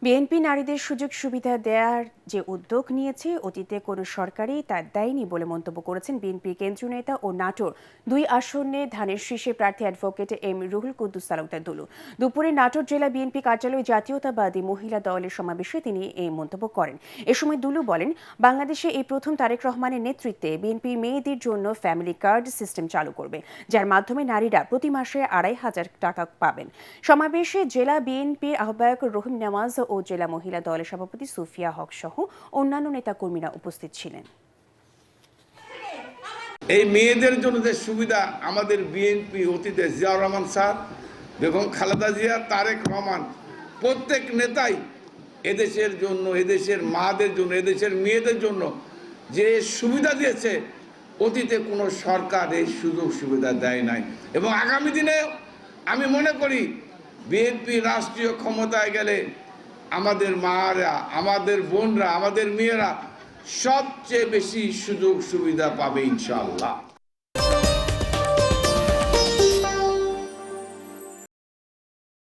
BNP নারীদের সুযোগ সুবিধা দেওয়ার যে উদ্যোগ নিয়েছে অতীতে কোনো সরকারই তা দেয়নি বলে মন্তব্য করেছেন বিএনপির কেন্দ্রীয় নেতা ও নাটোর 2 আসনে ধানের শীর্ষে প্রার্থী অ্যাডভোকেট এম রুহুল কুদ্দুস তালুকদার দুলু। দুপুরে নাটোর জেলা বিএনপি কার্যালয়ে জাতীয়তাবাদী মহিলা দলের সমাবেশে তিনি এই মন্তব্য করেন। এ সময় দুলু বলেন, বাংলাদেশে এই প্রথম তারেক রহমানের নেতৃত্বে বিএনপি মেয়েদের জন্য ফ্যামিলি কার্ড সিস্টেম চালু করবে, যার মাধ্যমে নারীরা প্রতি মাসে 2,500 টাকা পাবেন। সমাবেশে জেলা বিএনপির আহ্বায়ক রহিম নেওয়াজ ও জেলা মহিলা দলের সভাপতি সুফিয়া হক সহ অন্যান্য নেতাকর্মীরা উপস্থিত ছিলেন। এই মেয়েদের জন্য যে সুবিধা আমাদের বিএনপি অতীতে জিয়াউর রহমান স্যার, বেগম খালেদা জিয়া, তারেক রহমান প্রত্যেক নেতাই এদেশের জন্য, এদেশের মাদের জন্য, এদেশের মেয়েদের জন্য যে সুবিধা দিয়েছে, অতীতে কোনো সরকার এই সুযোগ সুবিধা দেয় নাই। এবং আগামী দিনে আমি মনে করি বিএনপি রাষ্ট্রীয় ক্ষমতায় গেলে আমাদের মারা, আমাদের বোনরা, আমাদের মেয়েরা সবচেয়ে বেশি সুযোগ সুবিধা পাবে ইনশাআল্লাহ।